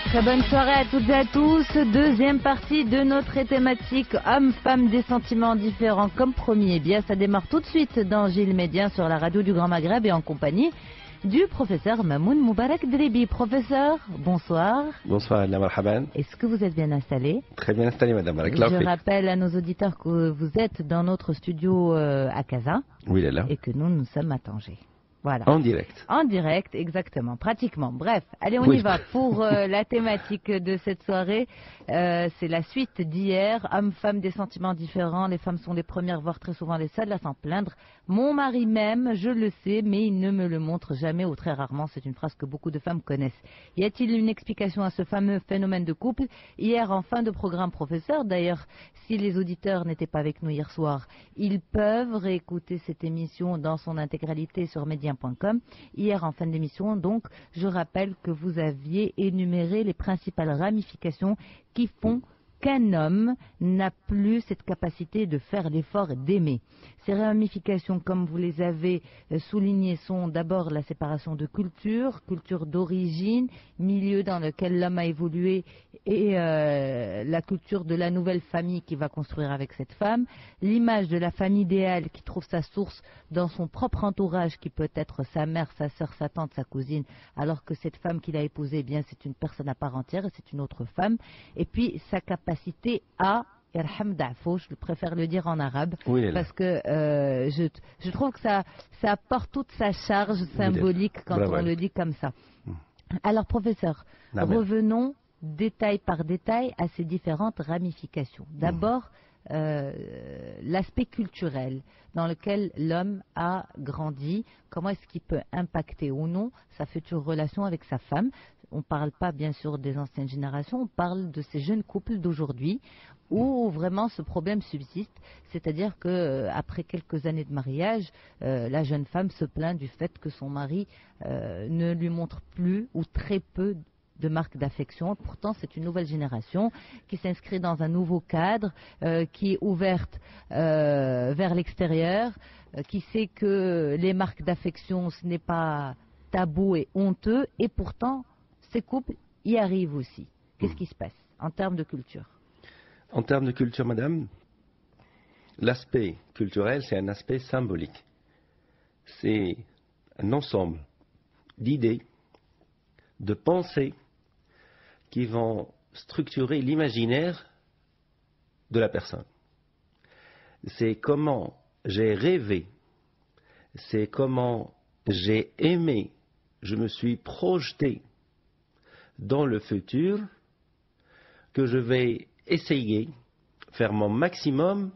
Très bonne soirée à toutes et à tous. Deuxième partie de notre thématique hommes-femmes des sentiments différents comme premier. Eh bien, ça démarre tout de suite dans Gilles Médien sur la radio du Grand Maghreb et en compagnie du professeur Mamoun Moubarak Dribi. Professeur, bonsoir. Bonsoir, Anna Marhaban. Est-ce que vous êtes bien installé? Très bien installé, madame. Je rappelle à nos auditeurs que vous êtes dans notre studio à Casa. Oui, là. Et que nous sommes à Tanger. Voilà. En direct. En direct, exactement, pratiquement. Bref, allez, on y va pour la thématique de cette soirée. C'est la suite d'hier. Hommes-femmes des sentiments différents. Les femmes sont les premières, voire très souvent les seules à s'en plaindre. Mon mari m'aime, je le sais, mais il ne me le montre jamais ou très rarement. C'est une phrase que beaucoup de femmes connaissent. Y a-t-il une explication à ce fameux phénomène de couple? Hier, en fin de programme, professeur, d'ailleurs, si les auditeurs n'étaient pas avec nous hier soir, ils peuvent réécouter cette émission dans son intégralité sur Médien.com. Hier, en fin d'émission, donc, je rappelle que vous aviez énuméré les principales ramifications qui font qu'un homme n'a plus cette capacité de faire l'effort d'aimer. Ces ramifications, comme vous les avez soulignées, sont d'abord la séparation de culture, culture d'origine, milieu dans lequel l'homme a évolué et la culture de la nouvelle famille qu'il va construire avec cette femme, l'image de la famille idéale qui trouve sa source dans son propre entourage qui peut être sa mère, sa sœur, sa tante, sa cousine, alors que cette femme qu'il a épousée, eh bien, c'est une personne à part entière et c'est une autre femme, et puis sa capacité à je préfère le dire en arabe, oui, parce que je trouve que ça apporte toute sa charge symbolique quand on le dit comme ça. Alors professeur, revenons détail par détail à ces différentes ramifications. D'abord, l'aspect culturel dans lequel l'homme a grandi, comment est-ce qu'il peut impacter ou non sa future relation avec sa femme. On ne parle pas bien sûr des anciennes générations, on parle de ces jeunes couples d'aujourd'hui où vraiment ce problème subsiste, c'est-à-dire qu'après quelques années de mariage, la jeune femme se plaint du fait que son mari ne lui montre plus ou très peu de marques d'affection. Pourtant, c'est une nouvelle génération qui s'inscrit dans un nouveau cadre, qui est ouverte vers l'extérieur, qui sait que les marques d'affection, ce n'est pas tabou et honteux, et pourtant, ces couples y arrivent aussi. Qu'est-ce qui se passe en termes de culture? En termes de culture, madame, l'aspect culturel, c'est un aspect symbolique. C'est un ensemble d'idées, de pensées qui vont structurer l'imaginaire de la personne. C'est comment j'ai rêvé, c'est comment j'ai aimé, je me suis projeté dans le futur, que je vais essayer, faire mon maximum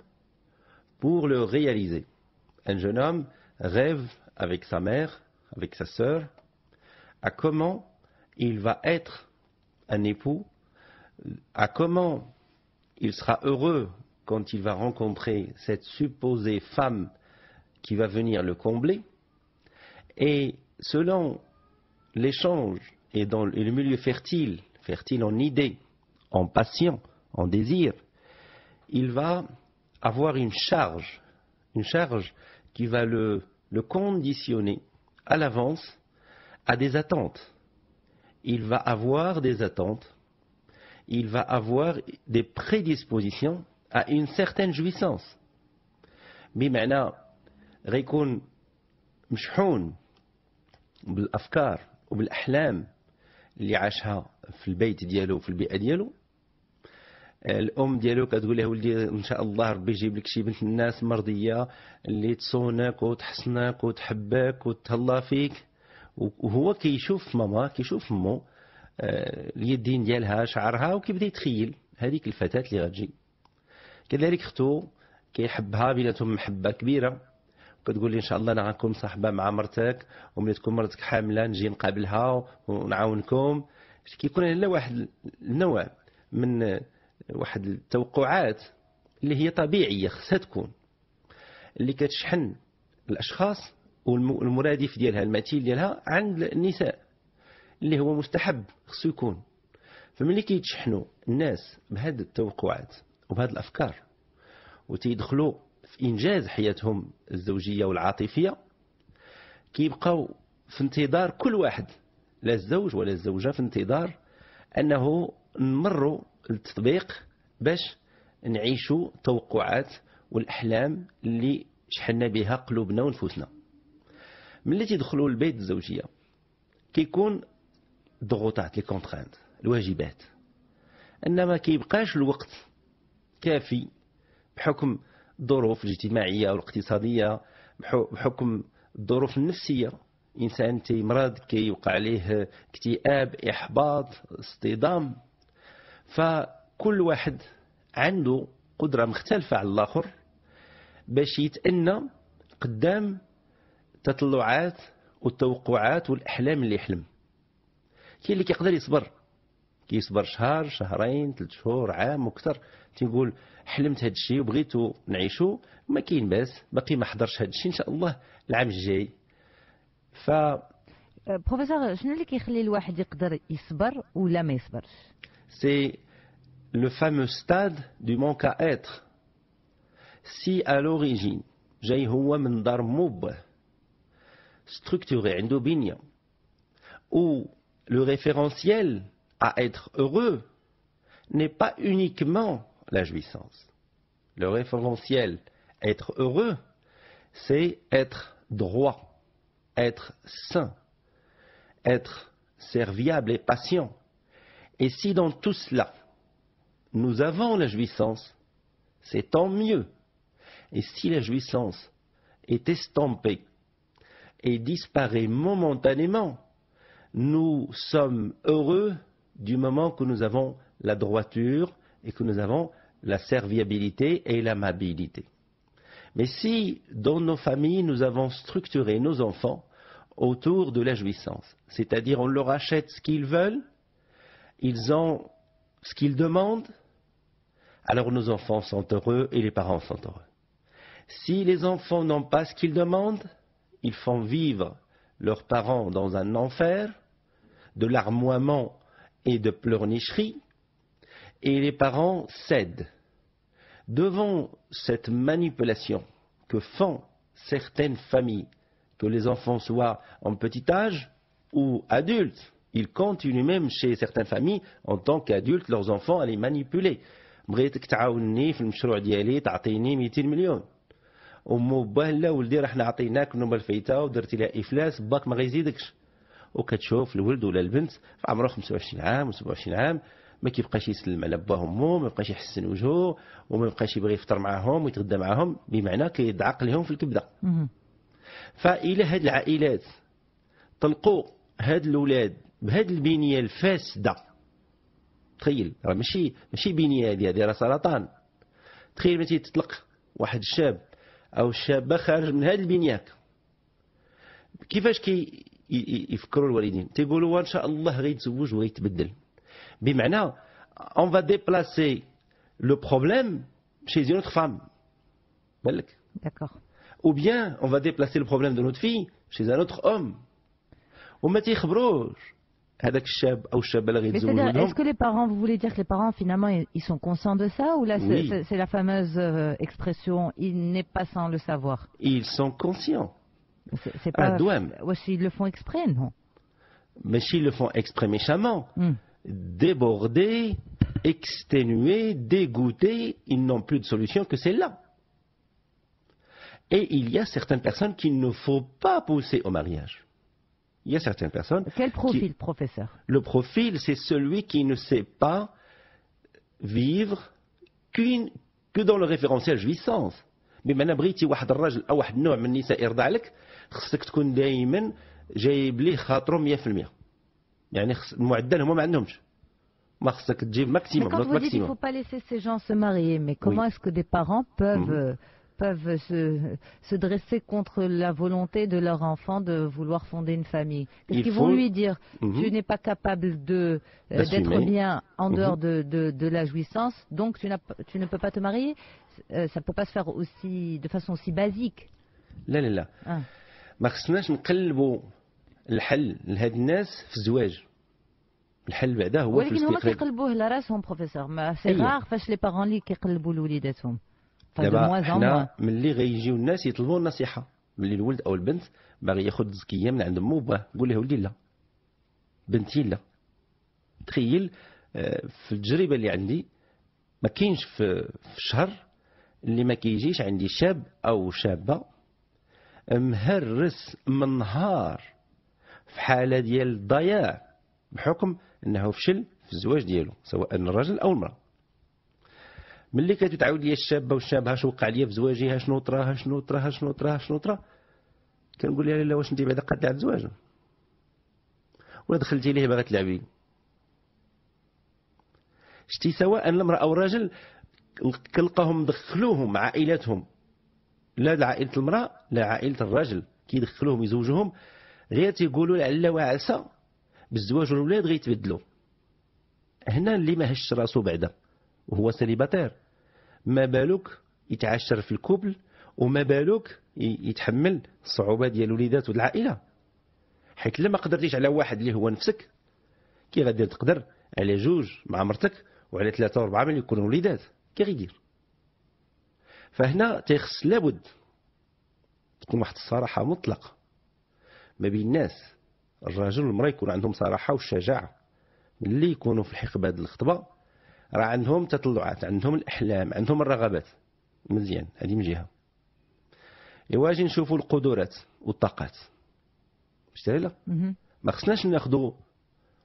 pour le réaliser. Un jeune homme rêve avec sa mère, avec sa sœur, à comment il va être un époux, à comment il sera heureux quand il va rencontrer cette supposée femme qui va venir le combler. Et selon l'échange et dans le milieu fertile, fertile en idées, en passion, en désir, il va avoir une charge qui va le conditionner à l'avance à des attentes. Il va avoir des attentes, il va avoir des prédispositions à une certaine jouissance. بمعنى غيكون مشحون بالأفكار وبالأحلام اللي عاشها في البيت ديالو وفي البيئة ديالو. الأم ديالو كتقول له ولدي إن شاء الله ربي يجيب لك شي بنت الناس مرضية اللي تصونك وتحسنك وتحبك وتهلا فيك. وهو كيشوف ماما كيشوف مو اليدين ديالها شعرها وكيبدا يتخيل هذيك الفتاة اللي غتجي. كذلك اختو كيحبها بيناتهم محبة كبيرة وكتقول لي ان شاء الله انا غنكون صاحبة مع مرتك وملي تكون مرتك حاملة نجي نقابلها ونعاونكم. كيكون هنا واحد النوع من واحد التوقعات اللي هي طبيعية خصها تكون اللي كتشحن الاشخاص والمرادف ديالها المثيل ديالها عند النساء اللي هو مستحب خصو يكون. فملي كيتشحنوا الناس بهذه التوقعات وبهذه الافكار وتيدخلوا في انجاز حياتهم الزوجيه والعاطفيه كيبقاو في انتظار كل واحد لا الزوج ولا الزوجه في انتظار أنه نمروا التطبيق باش نعيشوا توقعات والأحلام اللي شحنا بها قلوبنا ونفوسنا. ملي تيدخلوا البيت الزوجية كيكون ضغوطات لي كونترانت الواجبات، انما كيبقاش الوقت كافي بحكم الظروف الاجتماعيه والاقتصاديه، بحكم الظروف النفسيه. انسان تيمرض كيوقع عليه اكتئاب، احباط، اصطدام، فكل واحد عنده قدره مختلفه على الاخر باش يتأنى قدام التطلعات والتوقعات والاحلام اللي يحلم. كاين اللي كيقدر كيصبر شهر، شهرين، 3 شهور، عام وكثر، تيقول حلمت هذا الشيء وبغيتو نعيشو، ما كاين باس، باقي ما حضرش هذا الشيء، ان شاء الله العام الجاي. بروفيسور، شنو اللي كيخلي الواحد يقدر يصبر ولا ما يصبرش؟ سي لو فامو ستاد دو مونك ا اتر. سي ا لوريجين جاي هو من دار موبه ستركتوري عنده بنيه، ou le référentiel à être heureux n'est pas uniquement la jouissance. Le référentiel à être heureux, c'est être droit, être sain, être serviable et patient. Et si dans tout cela, nous avons la jouissance, c'est tant mieux. Et si la jouissance est estompée et disparaît momentanément, nous sommes heureux du moment que nous avons la droiture et que nous avons la serviabilité et l'amabilité. Mais si dans nos familles nous avons structuré nos enfants autour de la jouissance, c'est-à-dire on leur achète ce qu'ils veulent, ils ont ce qu'ils demandent, alors nos enfants sont heureux et les parents sont heureux. Si les enfants n'ont pas ce qu'ils demandent, ils font vivre leurs parents dans un enfer de larmoiement et de pleurnicherie, et les parents cèdent. Devant cette manipulation que font certaines familles, que les enfants soient en petit âge ou adultes, ils continuent même chez certaines familles en tant qu'adultes leurs enfants à les manipuler. بغيتك تعاونني في المشروع ديالي تعطيني 200 مليون، امو باه لا ولدي راه حنا عطيناك نوبه الفايته ودرتي لها افلاس، باك ما غيزيدكش. وكتشوف الولد ولا البنت في عمره 25 عام و27 عام ما كيبقاش يسلم على باه وامه، ما يبقاش يحسن وجهه، وما يبقاش يبغي يفطر معاهم ويتغدى معاهم، بمعنى كيدعق لهم في الكبده. فإلى هاد العائلات طلقوا هاد الاولاد بهاد البنيه الفاسده، تخيل راه ماشي بنيه هذه راه سرطان. تخيل ملي تطلق واحد الشاب او الشابه خارج من هاد البنيات، كيفاش يفكروا الوالدين؟ تيقولوا ان شاء الله غيتزوج وغيتبدل، بمعنى on va déplacer le problème chez une autre femme. بالك؟ D'accord. Ou bien on va déplacer le problème de notre fille chez un autre homme. وما تيخبروش هذاك الشاب او الشابه اللي غيتزوجوا لهم. Est-ce que les parents, vous voulez dire que les parents finalement ils sont conscients de ça, ou là Oui. c'est la fameuse expression il n'est pas sans le savoir? Ils sont conscients. C'est pas. douam. Ouais, ils le font exprès, non? Mais s'ils le font exprès méchamment, débordés, exténués, dégoûtés, ils n'ont plus de solution que celle-là. Et il y a certaines personnes qu'il ne faut pas pousser au mariage. Il y a certaines personnes... Quel profil, professeur? Le profil, c'est celui qui ne sait pas vivre que dans le référentiel jouissance. بما أنا بغيتي واحد الرجل أو واحد النوع من النساء يرضع لك، خصك تكون دائما جايب ليه خاطره 100%. يعني المعدل هما ما عندهمش، ما خصك تجيب ماكسيموم. Quand vous dites qu'il ne faut pas laisser ces gens se marier, mais comment est-ce que des parents peuvent se dresser contre la volonté de leur enfant de vouloir fonder une famille? Qu'est-ce qu'ils vont lui dire? Tu n'es pas capable d'être bien en dehors de la jouissance, donc tu ne peux pas te marier? Ça ne peut pas se faire aussi, de façon aussi basique. لا لا لا ما خصناش نقلبوا الحل لهاد الناس في الزواج. الحل بعدا هو في ولكن هما كيقلبوه لراسهم بروفيسور، ما سي غار فاش لي بارون اللي كيقلبوا لوليداتهم. دابا حنا ملي غيجيو الناس يطلبوا النصيحه، ملي الولد او البنت باغي ياخذ زكيه من عند امه وباه، قول له ولدي لا، بنتي لا. تخيل في التجربة اللي عندي ما كاينش في الشهر اللي ما كيجيش عندي شاب أو شابة مهرس من نهار في حالة ديال الضياع بحكم أنه فشل في الزواج ديالو سواء الرجل أو المرأة. ملي كتعاود لي الشابة والشاب اش وقع لي في زواجي شنو طرا كنقول لها لا واش انت بعدا قاد على الزواج ولا دخلتي ليه باغا تلعبي. شتي سواء المرأة أو الرجل كنلقاهم دخلوهم عائلاتهم، لا عائلة المرأة لا عائلة الرجل كيدخلوهم يزوجوهم غير تيقولوا لعل وعسى بالزواج والولاد غيتبدلوا. هنا اللي ما هش راسو بعدا وهو سليباتير ما بالك يتعاشر في الكوبل وما بالك يتحمل الصعوبات ديال الوليدات والعائله. حيت لما قدرتيش على واحد اللي هو نفسك كي غادي تقدر على جوج مع مرتك وعلى ثلاثة وأربعة من يكونوا وليدات كي غيدير. فهنا تيخص لابد تكون واحد الصراحة مطلقة ما بين الناس، الرجل والمرأة يكون عندهم صراحة والشجاعة. اللي يكونوا في الحقبة ديال الخطبة راه عندهم تطلعات، عندهم الأحلام، عندهم الرغبات، مزيان هذه من جهة. واجي نشوفوا القدرات والطاقات شتي لا ما خصناش ناخذوا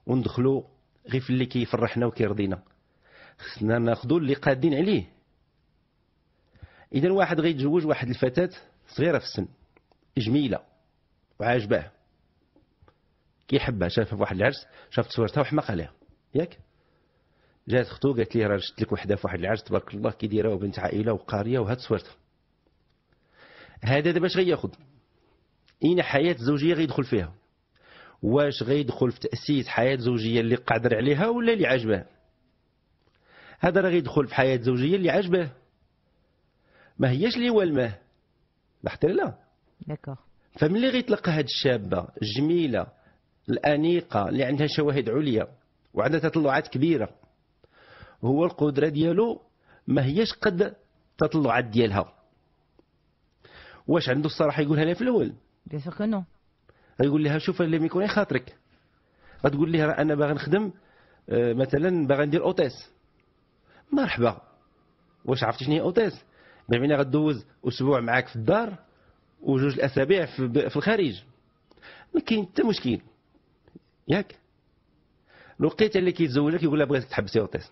وندخلوا غير في اللي كيفرحنا وكيرضينا، خصنا ناخذوا اللي قادين عليه. اذا واحد غيتزوج واحد الفتاة صغيرة في السن جميلة وعاجباه كيحبها، شافها في واحد العرس، شاف تصويرتها وحماق عليها ياك، جات اختو قالت لي راه شفت لك وحده في واحد العرس تبارك الله كي دايره وبنت عائله وقاريه وهاد تصويرتها. هذا دابا اش غياخذ؟ اين حياه زوجيه غيدخل فيها؟ واش غيدخل في تاسيس حياه زوجيه اللي قادر عليها ولا اللي عاجباه؟ هذا راه غيدخل في حياه زوجيه اللي عاجباه، ما هياش اللي هو الماه. لاحظتي لا؟ داكوغ. فملي غيتلقى هاد الشابه الجميله الانيقه اللي عندها شواهد عليا وعندها تطلعات كبيره، هو القدره ديالو ما هياش قد التطلعات ديالها، واش عنده الصراحه يقولها لها في الاول؟ بيان سور كو نو. غيقول لها شوف اللي يكون خاطرك، غتقول لها راه انا باغي نخدم مثلا باغي ندير اوتيس، مرحبا. واش عرفتي شنو هي اوتيس؟ بمعنى غدوز اسبوع معاك في الدار وجوج الاسابيع في الخارج، ما كاين حتى مشكل ياك. لقيت اللي كيتزوجك يقول لها بغيتك تحبسي اوتيس.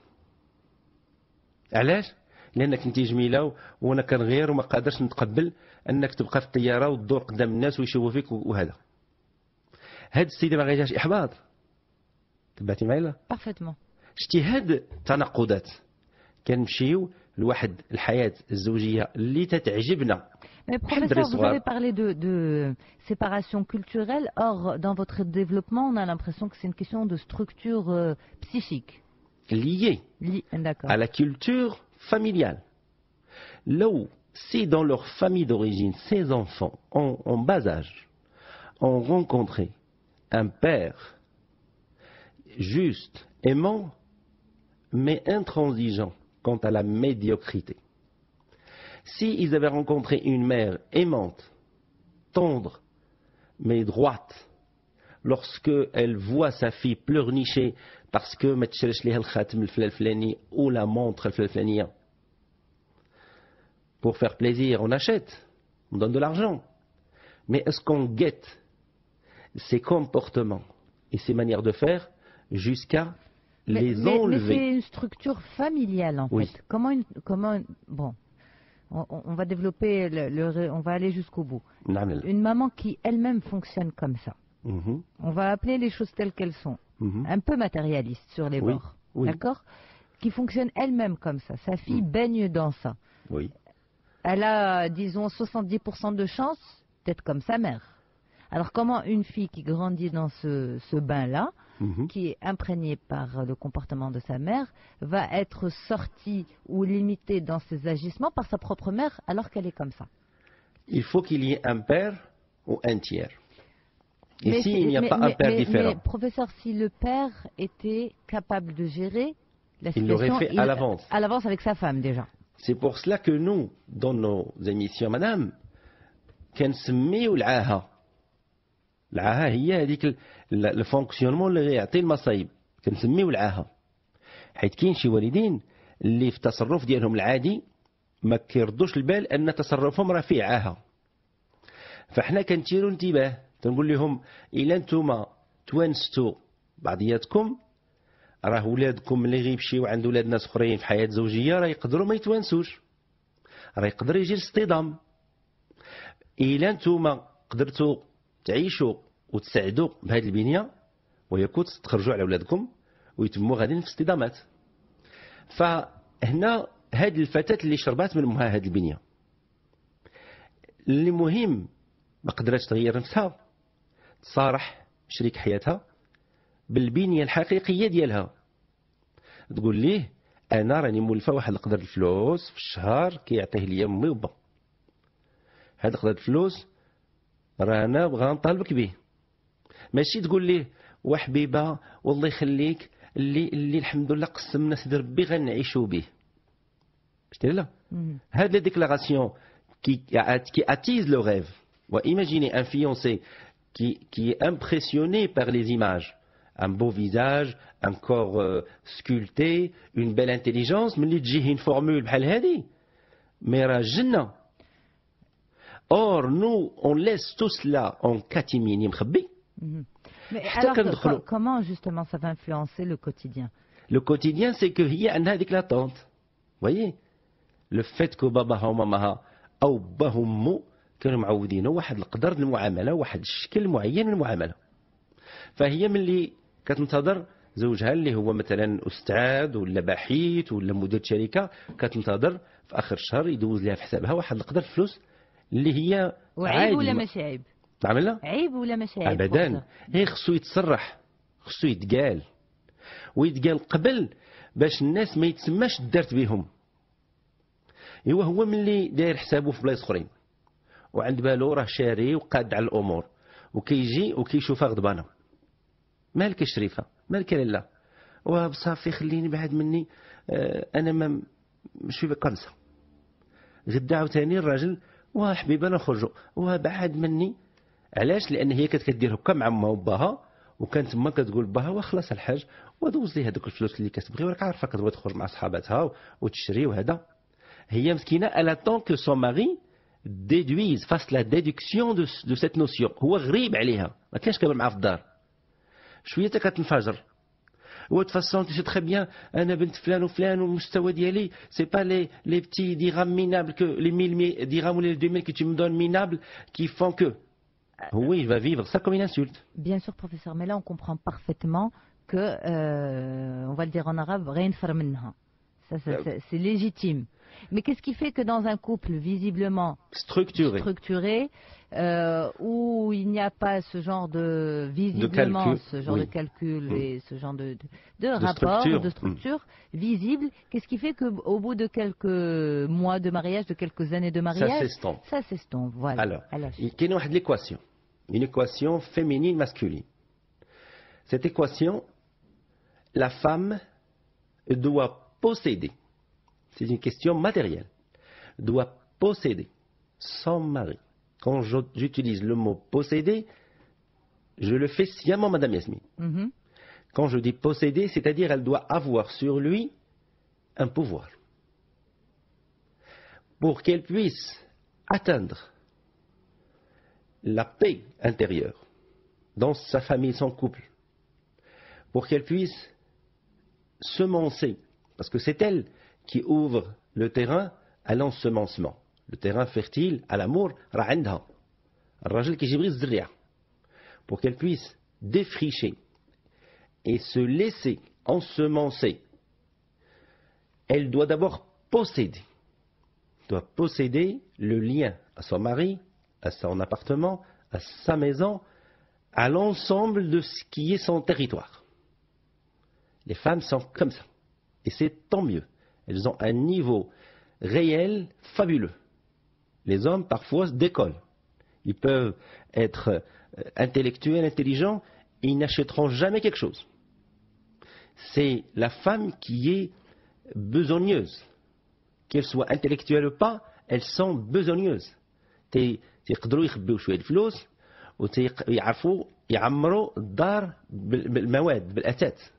علاش؟ لانك انت جميله وانا كنغير وما قادرش نتقبل انك تبقى في الطياره وتدور قدام الناس ويشوفوا فيك وهذا. هاد السيده ما غيجاش احباط، تبعتي معايا لا؟ بارفيتمون. شتي هاد التناقضات كنمشيو لواحد الحياه الزوجيه اللي تتعجبنا. Mais professeur, vous avez parlé de séparation culturelle. Or, dans votre développement, on a l'impression que c'est une question de structure psychique. Liée à la culture familiale. Là où, si dans leur famille d'origine, ces enfants, en bas âge, ont rencontré un père juste, aimant, mais intransigeant quant à la médiocrité. Si ils avaient rencontré une mère aimante, tendre, mais droite, lorsque elle voit sa fille pleurnicher parce que ما تشريش ليها الخاتم الفلاني ou la montre الفلانية, pour faire plaisir, on achète, on donne de l'argent. Mais est-ce qu'on guette ses comportements et ses manières de faire jusqu'à les enlever? Mais c'est une structure familiale en fait. Bon. On va développer, on va aller jusqu'au bout. Une maman qui elle-même fonctionne comme ça. On va appeler les choses telles qu'elles sont. Un peu matérialiste sur les bords. D'accord? Qui fonctionne elle-même comme ça. Sa fille baigne dans ça. Oui. Elle a, disons, 70% de chance d'être comme sa mère. Alors comment une fille qui grandit dans ce bain-là, qui est imprégnée par le comportement de sa mère, va être sortie ou limitée dans ses agissements par sa propre mère alors qu'elle est comme ça? Il faut qu'il y ait un père ou un tiers. Et s'il n'y a pas un père différent? Mais professeur, si le père était capable de gérer la situation... Il l'aurait fait à l'avance. À l'avance avec sa femme déjà. C'est pour cela que nous, dans nos émissions, madame, كنسميو العاهة. العاهة هي هذيك الفونكسيونمون اللي يعطي المصايب، كنسميو العاهة. حيت كاين شي والدين اللي في التصرف ديالهم العادي ما كيردوش البال ان تصرفهم راه فيه عاهه. فاحنا كنثيروا انتباه تنقول لهم الا نتوما توانستوا بعضياتكم راه ولادكم اللي غيمشيو عند ولاد ناس اخرين في حياه زوجيه راه يقدروا ما يتوانسوش، راه يقدر يجي الاصطدام. الا نتوما قدرتوا تعيشوا وتسعدوا بهذه البنيه ويكون تخرجوا على ولادكم ويتموا غاديين في اصطدامات. فهنا هذه الفتاه اللي شربات من امها هذه البنيه اللي مهم ما قدرتش تغير نفسها تصارح شريك حياتها بالبنيه الحقيقيه ديالها، تقول ليه انا راني مولفه واحد القدر الفلوس في الشهر كيعطيه لي امي وبا، هذا القدر الفلوس راه انا بغا نطالبك به. ماشي تقول ليه وحبيبه والله يخليك اللي الحمد لله قسمنا سيدي ربي غنعيشوا به. شتي لا هاد لي ديكلاراسيون qui attise le rêve. Imaginez un fiancé qui est impressionné par les images, un beau visage, un corps sculpté, une belle intelligence, mais تجيه une formule بحال هذه mais راه جنة. Or nous on laisse tout cela en catimini مخبي. Mais alors, comment justement ça va influencer le quotidien? Le quotidien c'est que هي عندها هذيك l'attente. Voyez le fait que باباها وماماها او باهم مو كانوا معودينه واحد القدر المعامله واحد الشكل معين من المعامله، فهي ملي كتنتظر زوجها اللي هو مثلا استاذ ولا بحيث ولا مدير شركه كتنتظر في اخر الشهر يدوز لها في حسابها واحد القدر الفلوس اللي هي وعيب ولا ماشي عيب؟ نعم لا عيب ولا ماشي عيب؟ ابدا غير خصو يتصرح، خصو يتقال ويتقال قبل باش الناس ما يتسماش دارت بهم. ايوا هو ملي داير حسابه في بلايص اخرين وعند بالو راه شاري وقاد على الامور وكيجي وكيشوفها غضبانه، مالك شريفه مالك لا وبصافي خليني بعد مني انا ما مش كنسى. غدا عاوتاني الراجل وحبيبه نخرجوا وبعد مني. علاش؟ لان هي كانت كدير هكا مع امها وباها وكانت تما كتقول باها وخلاص الحاج ودوز لي هذوك الفلوس اللي كتبغي وراك عارفه كتبغي تخرج مع صحاباتها وتشري وهذا. هي مسكينه elle attend que son mari déduise, fasse la déduction de cette notion. هو غريب عليها ما كانش كيهضر معها في الدار شويه كتنفجر وتفصل تي تري بيان انا بنت فلان وفلان والمستوى ديالي سي با لي بتي ديرام مينابل كو لي 1000 ديرام ولا 2000 que tu me donnes minable qui font que oui il va vivre ça comme une insulte. Bien sûr professeur, mais là on comprend parfaitement que on va le dire en arabe rien far minha. Ça c'est légitime. Mais qu'est-ce qui fait que dans un couple visiblement structuré où il n'y a pas ce genre de visiblement ce genre de calcul et ce genre de rapport, de structure visible, qu'est-ce qui fait qu'au bout de quelques mois de mariage, de quelques années de mariage, ça s'estompe. Voilà. Alors, il y a une équation féminine masculine. Cette équation, la femme doit posséder. C'est une question matérielle. Doit posséder son mari. Quand j'utilise le mot posséder, je le fais sciemment, Madame Yasmine. Quand je dis posséder, c'est-à-dire elle doit avoir sur lui un pouvoir. Pour qu'elle puisse atteindre la paix intérieure dans sa famille, son couple, pour qu'elle puisse semencer, parce que c'est elle qui ouvre le terrain à l'ensemencement, le terrain fertile à l'amour, pour qu'elle puisse défricher et se laisser ensemencer. Elle doit d'abord posséder le lien à son mari, à son appartement, à sa maison, à l'ensemble de ce qui est son territoire. Les femmes sont comme ça, et c'est tant mieux. Elles ont un niveau réel fabuleux. Les hommes, parfois, décollent. Ils peuvent être intellectuels, intelligents, et ils n'achèteront jamais quelque chose. C'est la femme qui est besogneuse. Qu'elle soit intellectuelle ou pas, elles sont besogneuses. تيقدروا يخبيو شويه الفلوس ويعرفوا يعمروا الدار بالمواد بالاثاث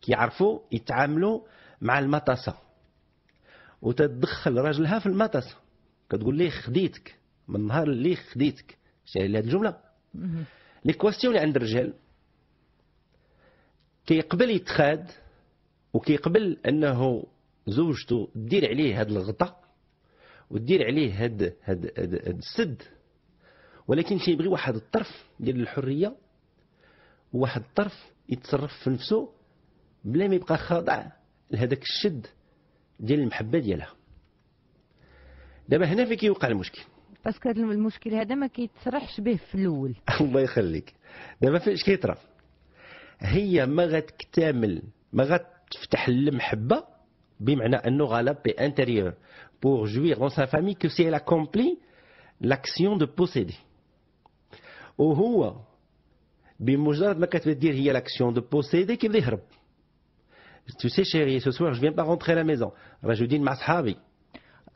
كيعرفوا يتعاملوا مع المطاسه وتدخل راجلها في المطاسه كتقول ليه خديتك من النهار اللي خديتك. شايل هذه الجمله. لي كويستيون اللي عند الرجال كيقبل يتخاد وكيقبل انه زوجته دير عليه هذا الغطاء ودير عليه هذا السد، ولكن تيبغي واحد الطرف ديال الحريه وواحد الطرف يتصرف في نفسه بلا ما يبقى خاضع لهذاك الشد ديال المحبه ديالها. دابا هنا فين كيوقع المشكل، باسكو المشكل هذا ما كيتصرحش به في الاول. الله يخليك. دابا فاش كيطرا هي ما غتكتمل ما غتفتح المحبه بمعنى انه غالا بي انتيريور pour jouir dans sa famille que si elle accomplit l'action de posséder. وهو بمجرد ما كتدير هي l'action de posséder كيبدا يهرب. Tu sais chérie, ce soir je viens pas rentrer à la maison. راه جودين مع صحابي.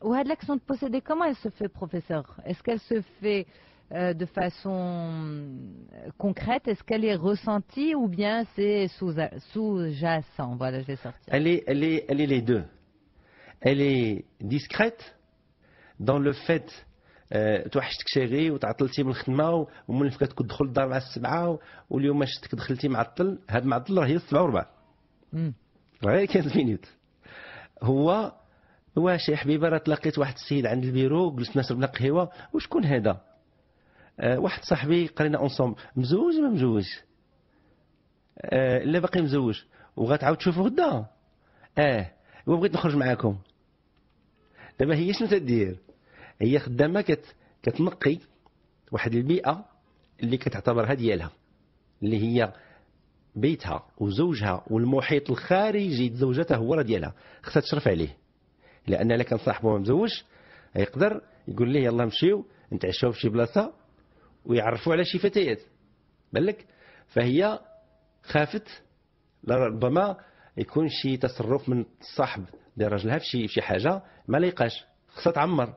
وهاد l'action de posséder, comment elle se fait, professeur? Est-ce qu'elle se fait de façon concrète? Est-ce qu'elle est ressentie ou bien c'est sous-jacent? Voilà, je vais sortir. Elle est les deux. Elle est discrète dans le fait توحشتك شيري وتعطلتي من الخدمه ومن فكات كنت تدخل الدار مع السبعه واليوم شفتك دخلتي معطل. هاد معطل راه هي السبعه وربع غير 15 مينوت. هو واش يا حبيبه راه تلاقيت واحد السيد عند البيرو جلسنا شربنا قهوه وشكون هذا؟ واحد صاحبي قرينا اونصومبل. مزوج ما مزوج؟ لا باقي مزوج. وغتعاود تشوفو غدا؟ وبغيت نخرج معاكم. دابا هي شنو تدير؟ هي خدامه كتنقي واحد البيئه اللي كتعتبرها ديالها، اللي هي بيتها وزوجها والمحيط الخارجي لزوجتها هو راه ديالها، خصها تشرف عليه. لان الا كان صاحبه مزوج يقدر يقول ليه يلا نمشيو نتعشاو في شي بلاصه ويعرفوا على شي فتيات بالك. فهي خافت ربما يكون شي تصرف من الصاحب ديال راجلها في شي حاجه ما لايقاش، خصها تعمر.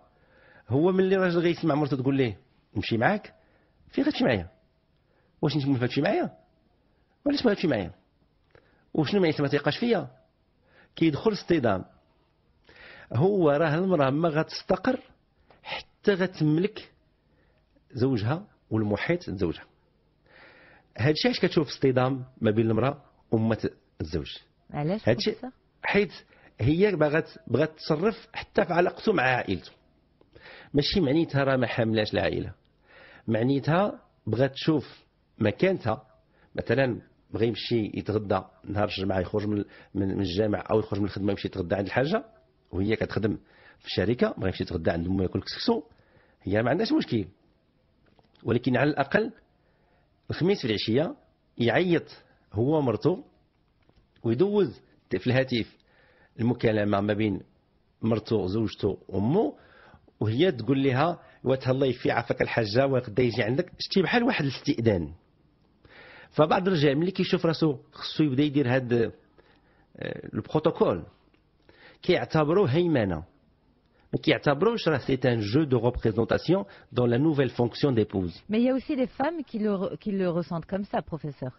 هو ملي راجل غيسمع مرته تقول ليه نمشي معاك، فين غتمشي معايا؟ واش انت مفاتشي معايا؟ وعلاش ما غتمشي معايا؟ وشنو معناتها ما تيقاش فيا؟ كيدخل اصطدام. هو راه المراه ما غتستقر حتى غتملك زوجها والمحيط زوجها. هادشي علاش كتشوف اصطدام ما بين المراه وما الزوج. علاش هادشي حيت هي بغات تصرف حتى في علاقته مع عائلته. ماشي معنيتها راه ما حاملاش العائله، معنيتها بغات تشوف مكانتها. مثلا بغى يمشي يتغدى نهار الجمعه، يخرج من الجامع او يخرج من الخدمه يمشي يتغدى عند الحاجه وهي كتخدم في الشركه، بغى يمشي يتغدى عند امه ياكل كسكسو، هي ما عندهاش مشكل. ولكن على الاقل الخميس في العشيه يعيط هو ومرته ويدوز في الهاتف المكالمه ما بين مرته زوجته وامه، وهي تقول لها وتهلا في عافاك الحاجه وغدا يجي عندك. شتي بحال واحد الاستئذان. فبعض الرجال ملي كيشوف راسو خصو يبدا يدير هاد البروتوكول كيعتبروه هيمنه، ما كيعتبروش راه سي ان جو دو ريبريزونطاسيون دون لا نوفيل فونكسيون d'épouse. Mais il y a aussi des femmes qui le ressentent comme ça, professeur.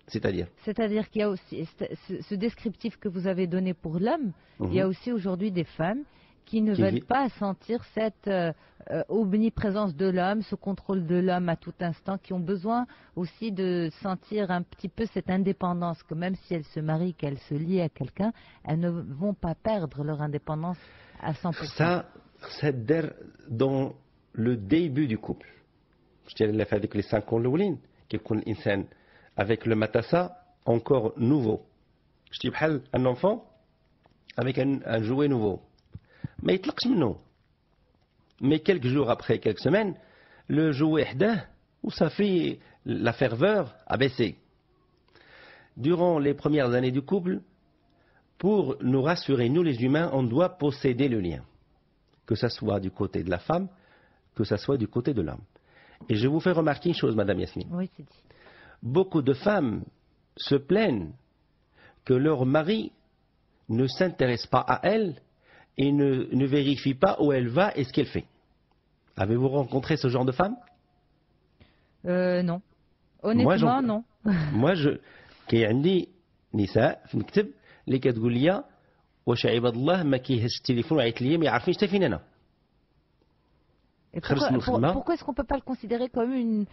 C'est-à-dire qu'il y a aussi ce descriptif que vous avez donné pour l'homme. Il y a aussi aujourd'hui des femmes qui ne veulent pas sentir cette omniprésence de l'homme, ce contrôle de l'homme à tout instant, qui ont besoin aussi de sentir un petit peu cette indépendance, que même si elles se marient, qu'elles se lient à quelqu'un, elles ne vont pas perdre leur indépendance à 100%. Ça dans le début du couple. Je dirais avec les 5 ans الأولين كيكون الإنسان avec le matassa encore nouveau. Je dis بحال un enfant avec un jouet nouveau. ما يطلقش منه. Mais quelques jours après, quelques semaines, le jouet حداه وصافي la ferveur a baissé. Durant les premières années du couple, pour nous rassurer, nous les humains, on doit posséder le lien. Que ça soit du côté de la femme, que ça soit du côté de l'homme. Et je vous fais remarquer une chose, Madame Yasmine. Oui, c'est dit. Beaucoup de femmes se plaignent que leur mari ne s'intéresse pas à elles et ne vérifie pas où elle va et ce qu'elle fait. Avez-vous rencontré ce genre de femme? Non. Honnêtement, non. Moi, كي عندي نساء في المكتب اللي كتقول لي واش عباد الله ما كيهز التليفون وعيط لي ما يعرفنيش حتى فين انا. Et pourquoi est-ce qu'on ne peut pas le considérer comme une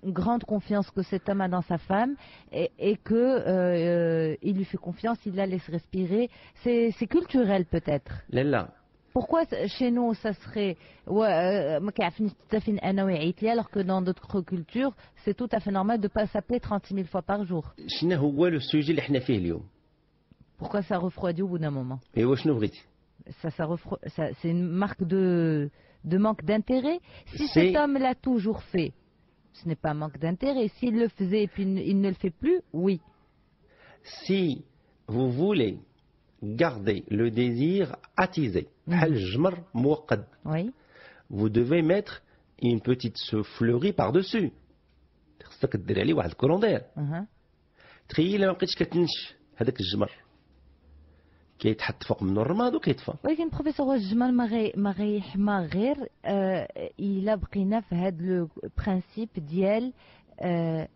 grande confiance que cet homme a dans sa femme et qu'il lui fait confiance, il la laisse respirer? C'est culturel peut-être. Pourquoi chez nous ça serait alors que dans d'autres cultures c'est tout à fait normal de ne pas s'appeler 36 000 fois par jour? Pourquoi ça refroidit au bout d'un moment? C'est une marque de manque d'intérêt. Si cet homme l'a toujours fait, ce n'est pas un manque d'intérêt. S'il le faisait et puis il ne le fait plus, oui. Si vous voulez garder le désir attisé, oui. Vous devez mettre une petite fleurie par-dessus. تخيل ما بقيتش كتنش هذاك الجمر كيتحط فوق من الرماد وكيطفى. ولكن بروفيسور الجمال ما غيحمى غير الا بقينا في هذا لو برينسيپ ديال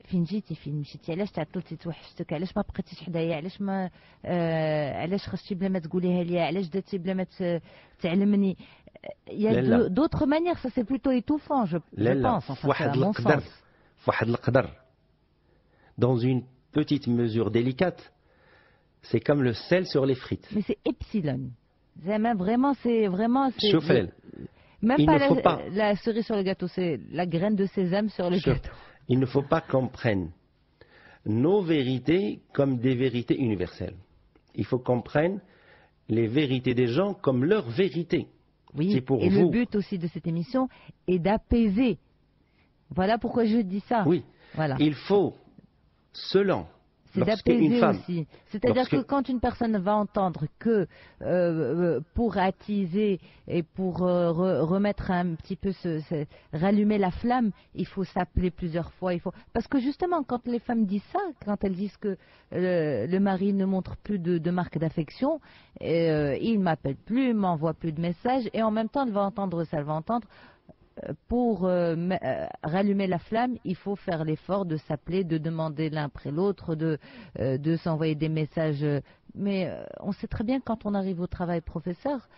فين جيتي فين مشيتي، علاش تعطلتي توحشتك، علاش ما بقيتيش حدايا، علاش ما علاش خرجتي بلا ما تقوليها ليا، علاش درتي بلا ما تعلمني. Il y a d'autres manières, ça c'est plutôt étouffant, je pense. Enfin, واحد القدر dans une petite mesure délicate. C'est comme le sel sur les frites. Mais c'est epsilon. Vraiment, c'est même pas la cerise sur le gâteau, c'est la graine de sésame sur le gâteau. Il ne faut pas qu'on prenne nos vérités comme des vérités universelles. Il faut qu'on prenne les vérités des gens comme leurs vérités. Oui, et le but aussi de cette émission est d'apaiser. Voilà pourquoi je dis ça. Oui, voilà. Il faut, selon... C'est d'apaiser aussi. C'est-à-dire que quand une personne va entendre que pour attiser et pour remettre un petit peu, rallumer la flamme, il faut s'appeler plusieurs fois. Parce que justement, quand les femmes disent ça, quand elles disent que le mari ne montre plus de marque d'affection, il ne m'appelle plus, il ne m'envoie plus de messages, et en même temps, elle va entendre ça, elle va entendre... Pour rallumer la flamme, il faut faire l'effort de s'appeler, de demander l'un après l'autre, de s'envoyer des messages. Mais on sait très bien que quand on arrive au travail, professeur,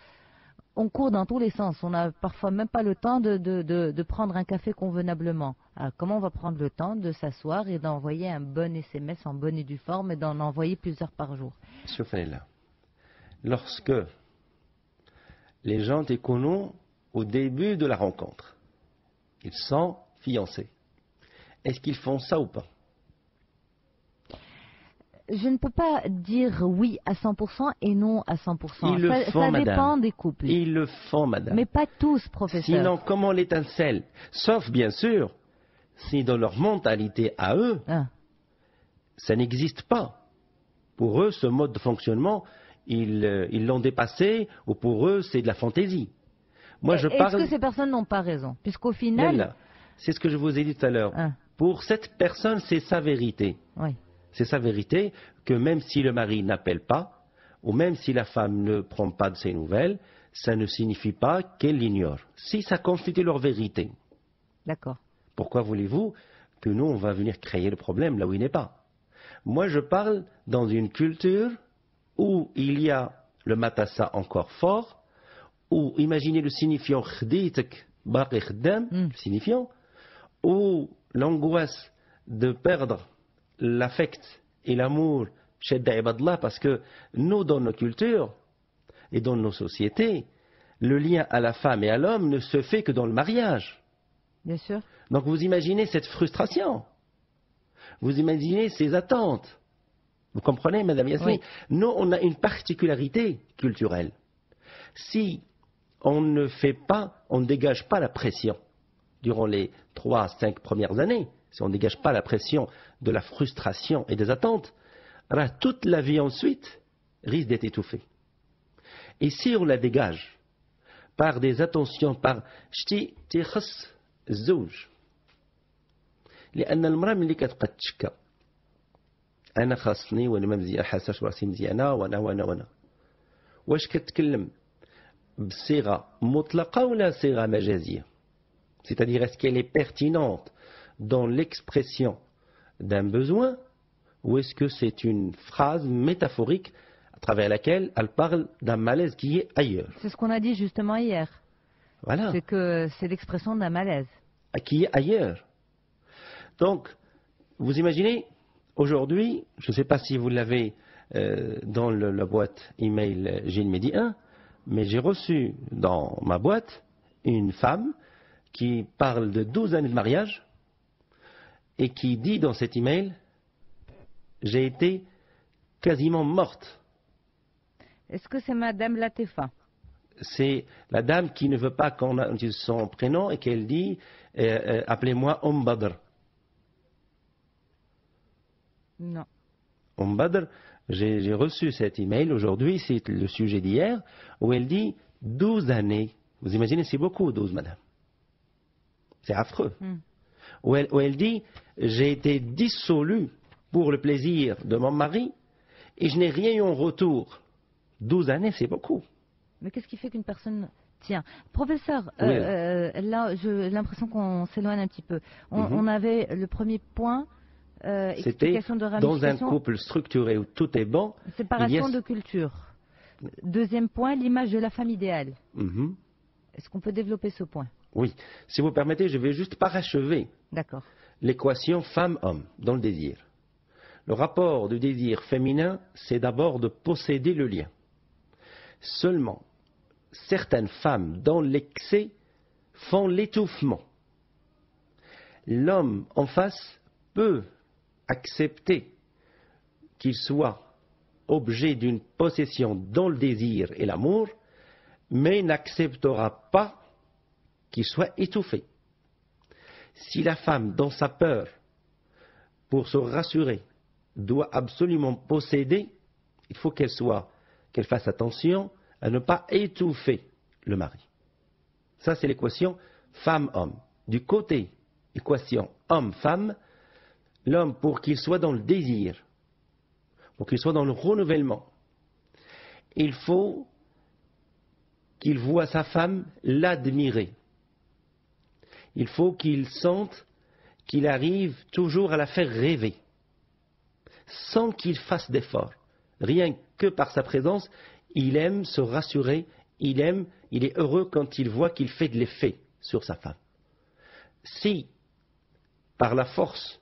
on court dans tous les sens. On n'a parfois même pas le temps de prendre un café convenablement. Alors, comment on va prendre le temps de s'asseoir et d'envoyer un bon SMS en bonne et due forme et d'en envoyer plusieurs par jour? Lorsque les gens te connaissent au début de la rencontre, ils sont fiancés. Est-ce qu'ils font ça ou pas? Je ne peux pas dire oui à 100% et non à 100%. Ils le font, ça dépend des couples. Ils le font, madame. Mais pas tous, professeur. Sinon, comment l'étincelle? Sauf, bien sûr, si dans leur mentalité à eux, ça n'existe pas. Pour eux, ce mode de fonctionnement, ils l'ont dépassé, ou pour eux, c'est de la fantaisie. Est-ce que ces personnes n'ont pas raison? Puisqu'au final... C'est ce que je vous ai dit tout à l'heure. Pour cette personne, c'est sa vérité. Oui. C'est sa vérité que même si le mari n'appelle pas, ou même si la femme ne prend pas de ses nouvelles, ça ne signifie pas qu'elle l'ignore. Si ça constitue leur vérité. D'accord. Pourquoi voulez-vous que nous, on va venir créer le problème là où il n'est pas? Moi, je parle dans une culture où il y a le matassa encore fort, ou imaginez le signifiant khditek baqi khaddam, signifiant, ou l'angoisse de perdre l'affect et l'amour chez Ibadallah, parce que nous, dans nos cultures et dans nos sociétés, le lien à la femme et à l'homme ne se fait que dans le mariage. Bien sûr. Donc vous imaginez cette frustration, vous imaginez ces attentes. Vous comprenez, Madame Yasmine? Nous, on a une particularité culturelle. Si on ne fait pas, on ne dégage pas la pression durant les 3 à 5 premières années, si on ne dégage pas la pression de la frustration et des attentes, alors toute la vie ensuite risque d'être étouffée. Et si on la dégage par des attentions, par شتي تخص الزوج، لأن المرأة ملي كتبقى تشكى أنا خاصني وأنا ما مزيان حاساش براسي مزيانة وأنا واش كتكلم بصيغة مطلقة ولا صيغة مجازية؟ C'est-à-dire, est-ce qu'elle est pertinente dans l'expression d'un besoin ou est-ce que c'est une phrase métaphorique à travers laquelle elle parle d'un malaise qui est ailleurs? C'est ce qu'on a dit justement hier. Voilà. C'est que c'est l'expression d'un malaise. Qui est ailleurs. Donc, vous imaginez, aujourd'hui, je ne sais pas si vous l'avez dans la boîte email Gilles Mehdi 1, mais j'ai reçu dans ma boîte une femme qui parle de 12 années de mariage et qui dit dans cet email « J'ai été quasiment morte ». Est-ce que c'est Madame Latefa? C'est la dame qui ne veut pas qu'on dise son prénom et qu'elle dit appelez-moi Badr. Non. Badr, j'ai reçu cet email aujourd'hui, c'est le sujet d'hier, où elle dit 12 années. Vous imaginez, c'est beaucoup 12, madame. C'est affreux. Où elle dit j'ai été dissolue pour le plaisir de mon mari et je n'ai rien eu en retour. 12 années, c'est beaucoup. Mais qu'est-ce qui fait qu'une personne... Tiens, professeur, Oui. là, j'ai l'impression qu'on s'éloigne un petit peu. On avait le premier point, c'était explication de dans un ramification, couple structuré où tout est bon. séparation de culture. Deuxième point, l'image de la femme idéale. Mhm. Est-ce qu'on peut développer ce point? Oui. Si vous permettez, je vais juste parachever D'accord. l'équation femme-homme dans le désir. Le rapport du désir féminin, c'est d'abord de posséder le lien. Seulement, certaines femmes, dans l'excès, font l'étouffement. L'homme en face peut accepter qu'il soit objet d'une possession dans le désir et l'amour, mais n'acceptera pas qu'il soit étouffé. Si la femme, dans sa peur, pour se rassurer, doit absolument posséder, il faut qu'elle fasse attention à ne pas étouffer le mari. Ça, c'est l'équation femme-homme. Du côté équation homme-femme, l'homme, pour qu'il soit dans le désir, pour qu'il soit dans le renouvellement, il faut qu'il voit sa femme l'admirer. Il faut qu'il sente qu'il arrive toujours à la faire rêver, sans qu'il fasse d'efforts. Rien que par sa présence, il aime se rassurer, il est heureux quand il voit qu'il fait de l'effet sur sa femme. Si, par la force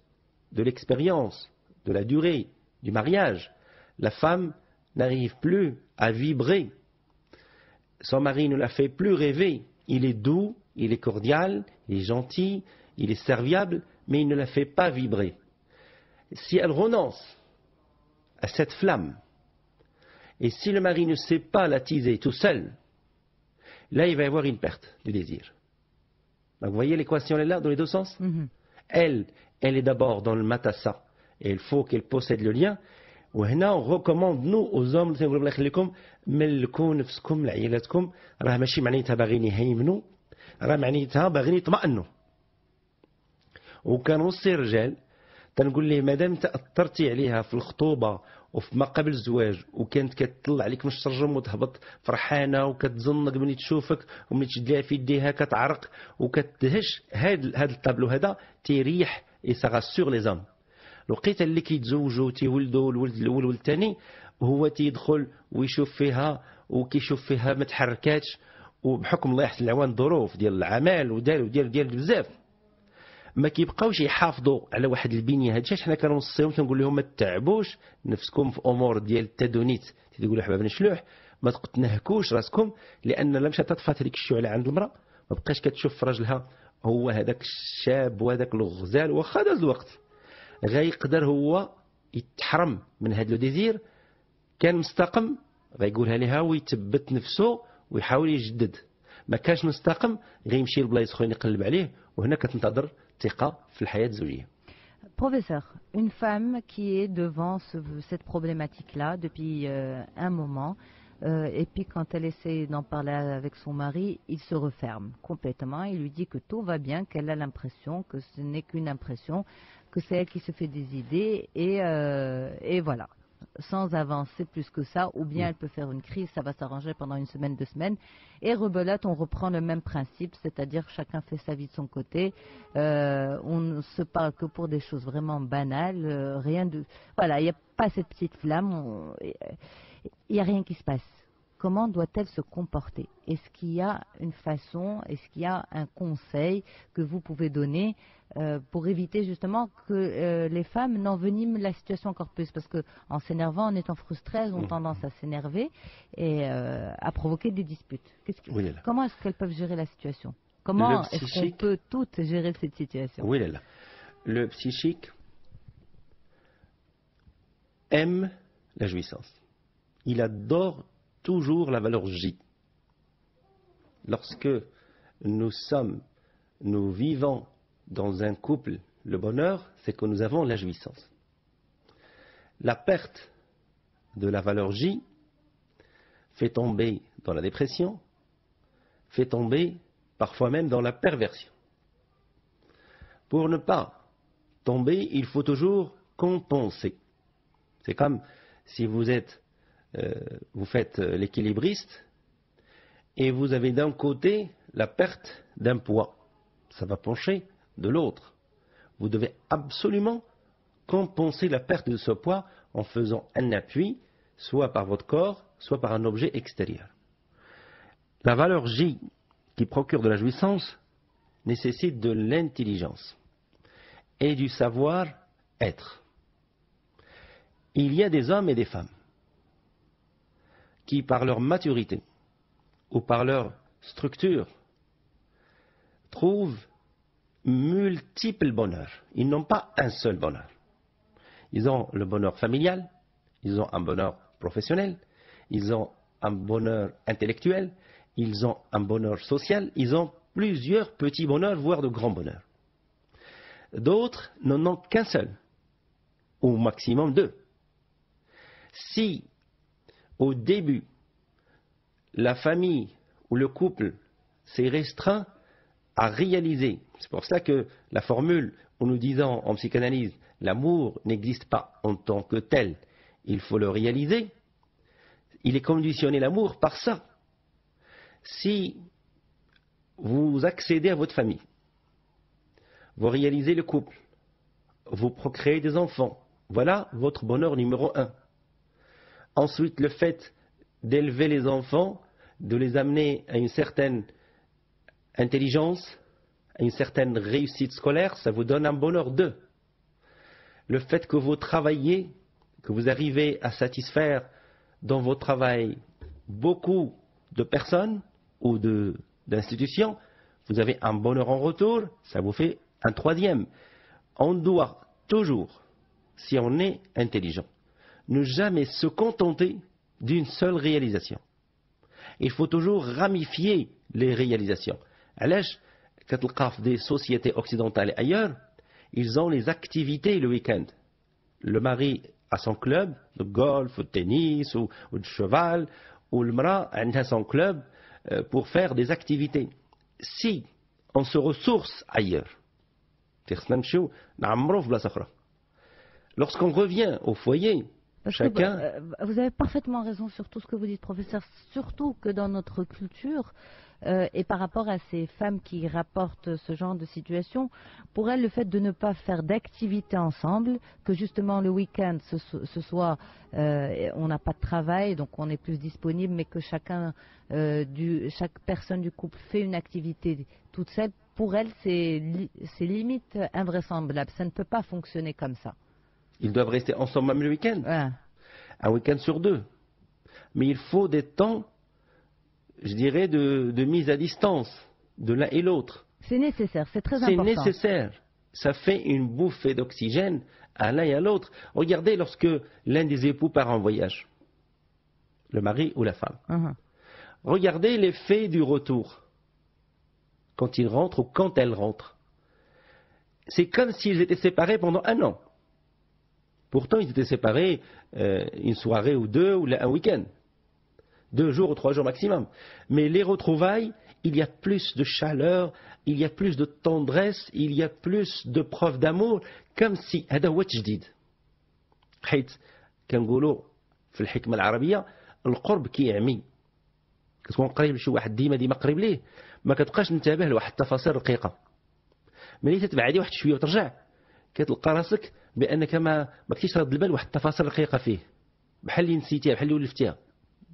de l'expérience, de la durée du mariage, la femme n'arrive plus à vibrer, son mari ne la fait plus rêver, il est doux, il est cordial, il est gentil, il est serviable, mais il ne la fait pas vibrer. Si elle renonce à cette flamme, et si le mari ne sait pas l'attiser tout seul, là il va y avoir une perte du désir. Donc vous voyez l'équation est là dans les deux sens. Elle est d'abord dans le matassa, et il faut qu'elle possède le lien. وهنا on recommande nous aux hommes نقول الله يخليكم ملكوا نفسكم لعيالاتكم راه ماشي معنيتها باغيين يهيمنوا راه معنيتها باغيين يطمئنوا. وكنوصي الرجال تنقول ليه مادام تاثرتي عليها في الخطوبه وفي ما قبل الزواج وكانت كتطلع عليك من الشرجم وتهبط فرحانه وكتزنق ملي تشوفك وملي تشد لها في يديها كتعرق وكتدهش هاد الطابلو هذا تيريح اي سا راسور لي زام. الوقيته اللي كيتزوجوا تيولدوا الولد الاول والولد الثاني هو تيدخل ويشوف فيها وكيشوف فيها ما تحركاتش وبحكم الله يحسن العوان الظروف ديال العمل وديال بزاف ما كيبقاوش يحافظوا على واحد البنيه. هادشي حنا كنوصيهم كنقول لهم ما تتعبوش نفسكم في امور ديال التدونيت. تيقولوا حباب نشلوح ما تنهكوش راسكم لان لا مشات طفات هذيك الشعله عند المراه ما بقاش كتشوف في راجلها هو هذاك الشاب وهذاك الغزال واخا داز الوقت غيقدر هو يتحرم من هذا لو ديزير. كان مستقم غيقولها لها ويثبت نفسه ويحاول يجدد. ما كانش مستقم غيمشي لبلايص اخرين يقلب عليه وهنا كتنتظر ثقه في الحياه الزوجيه. Professeur, une femme qui est devant cette problématique-là depuis un moment, et puis quand elle essaie d'en parler avec son mari, il se referme complètement. Il lui dit que tout va bien, qu'elle a l'impression que ce n'est qu'une impression, que c'est elle qui se fait des idées, et voilà. sans avancer plus que ça, ou bien elle peut faire une crise, ça va s'arranger pendant une semaine, 2 semaines. Et rebelote, on reprend le même principe, c'est-à-dire chacun fait sa vie de son côté. On ne se parle que pour des choses vraiment banales, rien de... Voilà, il n'y a pas cette petite flamme, il n'y a rien qui se passe. Comment doit-elle se comporter? Est-ce qu'il y a une façon, est-ce qu'il y a un conseil que vous pouvez donner pour éviter justement que les femmes n'enveniment la situation encore plus? Parce qu'en s'énervant, en étant frustrées, elles ont tendance à s'énerver et à provoquer des disputes. Comment est-ce qu'elles peuvent gérer la situation? Comment est-ce qu'on peut toutes gérer cette situation? Oui, là. Le psychique aime la jouissance. Il adore toujours la valeur J. Lorsque nous vivons dans un couple, le bonheur, c'est que nous avons la jouissance. La perte de la valeur J fait tomber dans la dépression, fait tomber parfois même dans la perversion. Pour ne pas tomber, il faut toujours compenser. C'est comme si vous faites l'équilibriste et vous avez d'un côté la perte d'un poids. Ça va pencher de l'autre. Vous devez absolument compenser la perte de ce poids en faisant un appui, soit par votre corps, soit par un objet extérieur. La valeur J qui procure de la jouissance nécessite de l'intelligence et du savoir-être. Il y a des hommes et des femmes qui, par leur maturité ou par leur structure, trouvent multiples bonheurs. Ils n'ont pas un seul bonheur. Ils ont le bonheur familial, ils ont un bonheur professionnel, ils ont un bonheur intellectuel, ils ont un bonheur social, ils ont plusieurs petits bonheurs, voire de grands bonheurs. D'autres n'en ont qu'un seul, au maximum 2. Si au début, la famille ou le couple s'est restreint à réaliser, c'est pour ça que la formule où nous disons en psychanalyse, l'amour n'existe pas en tant que tel, il faut le réaliser, il est conditionné l'amour par ça. Si vous accédez à votre famille, vous réalisez le couple, vous procréez des enfants, voilà votre bonheur numéro 1. Ensuite, le fait d'élever les enfants, de les amener à une certaine intelligence, à une certaine réussite scolaire, ça vous donne un bonheur 2. Le fait que vous travaillez, que vous arrivez à satisfaire dans votre travail beaucoup de personnes ou d'institutions, vous avez un bonheur en retour, ça vous fait un 3e. On doit toujours, si on est intelligent, ne jamais se contenter d'une seule réalisation. Il faut toujours ramifier les réalisations. علاش كتلقى في des sociétés occidentales et ailleurs, ils ont les activités le week-end. Le mari a son club de golf, de tennis ou de cheval, ou le mara a son club pour faire des activités. Si on se ressource ailleurs, lorsqu'on revient au foyer, chacun... vous avez parfaitement raison sur tout ce que vous dites, professeur, surtout que dans notre culture, et par rapport à ces femmes qui rapportent ce genre de situation, pour elles, le fait de ne pas faire d'activité ensemble, que justement le week-end, ce soit, on n'a pas de travail, donc on est plus disponible, mais que chaque personne du couple fait une activité toute seule, pour elles, c'est limite invraisemblable. Ça ne peut pas fonctionner comme ça. Ils doivent rester ensemble même le week-end. Ouais. Un week-end sur 2. Mais il faut des temps, je dirais, de mise à distance de l'un et l'autre. C'est nécessaire, c'est très important. C'est nécessaire. Ça fait une bouffée d'oxygène à l'un et à l'autre. Regardez lorsque l'un des époux part en voyage, le mari ou la femme. Regardez l'effet du retour. Quand il rentre ou quand elle rentre. C'est comme s'ils étaient séparés pendant 1 an. Pourtant, ils étaient séparés une soirée ou 2 ou un week-end. 2 jours ou 3 jours maximum. Mais les retrouvailles, il y a plus de chaleur, il y a plus de tendresse, il y a plus de preuves d'amour, comme si هذا هو التجديد. حيث كنقولوا في الحكمة العربية القرب كيعمي. كتكون قريب لشي واحد ديما قريب ليه ما كتبقاش منتبه لواحد التفاصيل رقيقة. ملي تتبعدي واحد شوية وترجع كتلقى راسك بأنك ما كنتيش راد البال واحد التفاصيل رقيقة فيه، بحال اللي نسيتيها بحال اللي ولفتيها.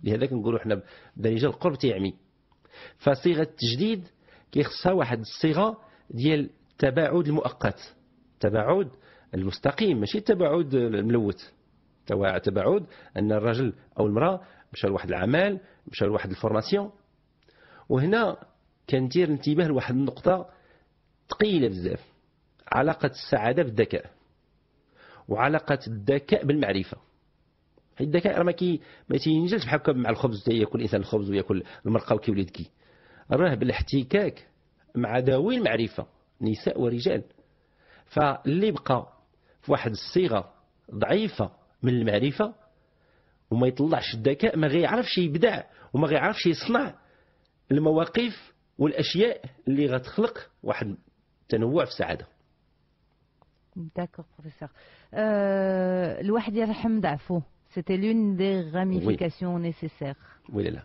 لهذا كنقولوا حنا بدارجة القرب تيعمي. فصيغة التجديد كيخصها واحد الصيغة ديال التباعد المؤقت، التباعد المستقيم ماشي التباعد الملوث. تباعد أن الرجل أو المرأة مشى لواحد العمل، مشى لواحد الفورماسيون. وهنا كندير انتباه لواحد النقطة ثقيلة بزاف، علاقة السعادة بالذكاء وعلاقة الذكاء بالمعرفة. الذكاء راه ما تينجلش بحال هكا مع الخبز، ياكل الانسان الخبز وياكل المرقه وكيولي ذكي. راه بالاحتكاك مع ذوي المعرفه نساء ورجال. فاللي بقى في واحد الصيغه ضعيفه من المعرفه وما يطلعش الذكاء ما غيعرفش يبدع وما غيعرفش يصنع المواقف والاشياء اللي غتخلق واحد التنوع في السعاده. D'accord, professeur. الواحد يرحم ضعفه. C'était l'une des ramifications nécessaires. Oui, là.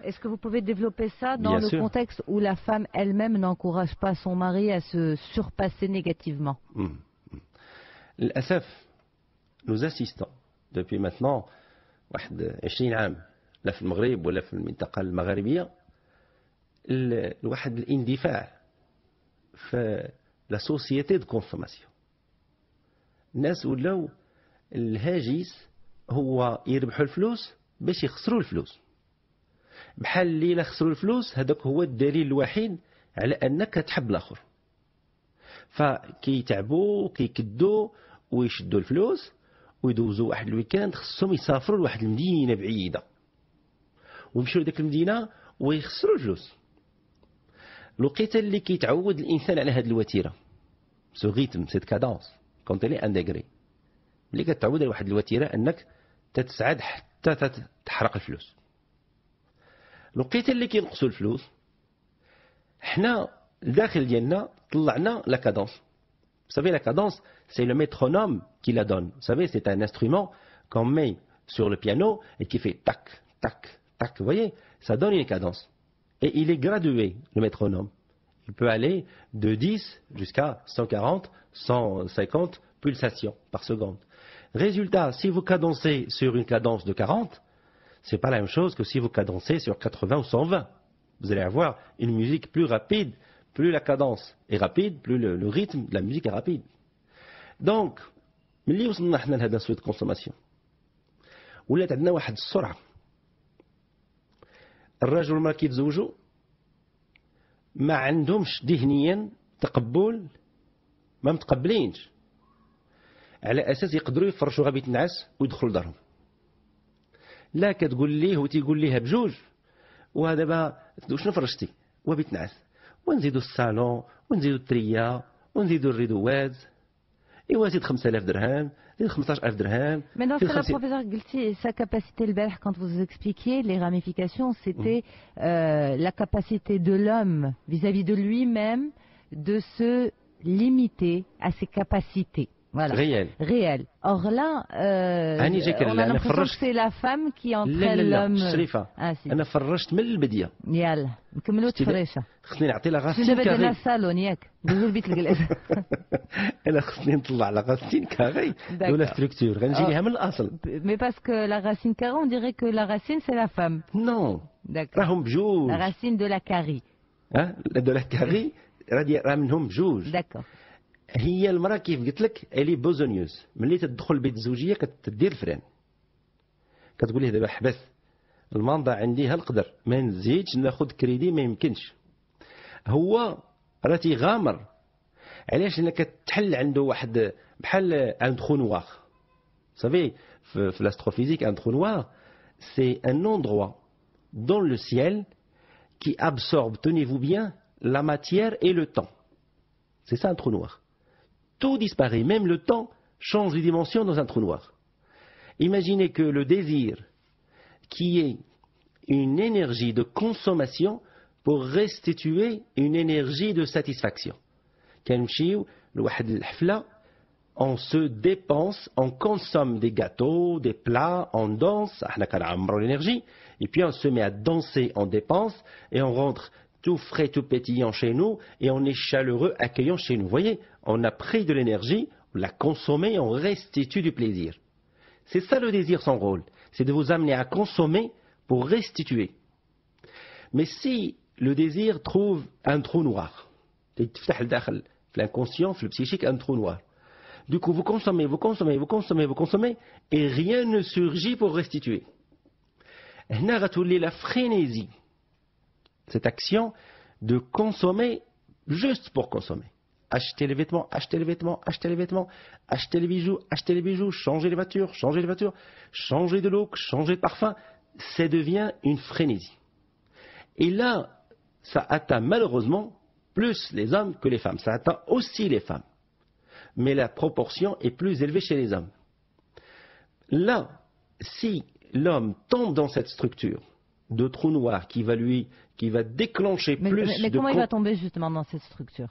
Est-ce que vous pouvez développer ça dans Bien le sûr. contexte où la femme elle-même n'encourage pas son mari à se surpasser négativement? للأسف nous assistons depuis maintenant واحد 20 عام لا في المغرب ولا في المنطقة المغربية لواحد الاندفاع في لا سوسيتي دو كونسوماسيون. الناس ولاو الهاجس هو يربحوا الفلوس باش يخسروا الفلوس. بحال اللي الا خسروا الفلوس هذاك هو الدليل الوحيد على انك تحب الاخر. فكيتعبوا كيكدوا ويشدوا الفلوس ويدوزوا واحد الويكاند خصهم يسافروا لواحد المدينه بعيده ويمشيو لذيك المدينه ويخسروا الفلوس. الوقيته اللي كيتعود الانسان على هذه الوتيره سو ريتم سيت كادونس كونت لي ان ديغري اللي كتعود على واحد الوتيره انك تتسعد حتى تحرق الفلوس. الوقيته اللي كينقصوا الفلوس حنا الداخل ديالنا طلعنا لا كادونس. Vous savez, la cadence, c'est le métronome qui la donne. Vous savez, c'est un instrument qu'on met sur le piano et qui fait tac, tac, tac. Vous voyez, ça donne une cadence. Et il est gradué, le métronome. Il peut aller de 10 jusqu'à 140, 150 pulsations par seconde. Résultat, si vous cadencez sur une cadence de 40, c'est pas la même chose que si vous cadencez sur 80 ou 120. Vous allez avoir une musique plus rapide. Plus la cadence est rapide, plus le rythme de la musique est rapide. Donc, ملي وصلنا حنا لهذا السويت كونسوماسيون ولات عندنا واحد السرعه. الرجل والمراه كيتزوجوا ما عندهمش ذهنيا تقبل، ما متقبلينش على اساس يقدروا يفرشوا غبي النعاس ويدخلوا لدارهم. لا كتقول ليه وتيقول ليها بجوج ودابا شنو فرشتي وبيت نعاس ونزيدوا الصالون ونزيدوا التريا ونزيدوا الريدوات ايوا زيد 5000 درهم زيد 15000 درهم. Mais dans ce cas, professeur Guilty, sa capacité, quand vous expliquiez les ramifications, c'était la capacité de l'homme vis-à-vis de lui-même de se limiter à ses capacités. Voilà. Réel. Or là, on a l'impression que c'est la femme qui entraîne l'homme. شريفة أنا فرشت من البداية. يلا نكملوا التفريشة. خصني نعطي لا غاسين كاغي. دابا درنا الصالون ياك دوزو لبيت الجلاس. أنا خصني نطلع لا غاسين كاغي ولا ستركتور غنجي ليها من الأصل. Mais parce que la racine carrée, on dirait que la racine c'est la femme. Non. D'accord. راهم بجوج. La racine de la carie. de la carie راه منهم بجوج. D'accord. هي المراه كيف قلت لك الي بوزونيوز ملي تدخل البيت الزوجيه كتدير الفران كتقول ليه دابا حبس الماندا عندي هالقدر ما نزيدش ناخذ كريدي ما يمكنش. هو راه تيغامر علاش لان كتحل عنده واحد بحال ان ترو نوار. صافي في لاستروفيزيك ان ترو نوار سي ان اندروا dans le ciel qui absorbe, tenez-vous bien, la matière et le temps. C'est ça un trou noir. Tout disparaît, même le temps change de dimension dans un trou noir. Imaginez que le désir, qui est une énergie de consommation, pour restituer une énergie de satisfaction. كنمشيو لواحد الحفلة on se dépense, on consomme des gâteaux, des plats, on danse, l'énergie, et puis on se met à danser, on dépense, et on rentre tout frais, tout pétillant chez nous, et on est chaleureux, accueillant chez nous. Vous voyez, on a pris de l'énergie, on l'a consommée, on restitue du plaisir. C'est ça le désir, son rôle, c'est de vous amener à consommer pour restituer. Mais si le désir trouve un trou noir, l'inconscient, le psychique, un trou noir. Du coup, vous consommez, et rien ne surgit pour restituer. La frénésie, cette action de consommer juste pour consommer. Acheter les vêtements, acheter les vêtements, acheter les vêtements, acheter les bijoux, changer les voitures, changer de look, changer de parfum, ça devient une frénésie. Et là, ça atteint malheureusement plus les hommes que les femmes. Ça atteint aussi les femmes. Mais la proportion est plus élevée chez les hommes. Là, si l'homme tombe dans cette structure de trou noir qui va déclencher plus de... Mais comment il va tomber justement dans cette structure?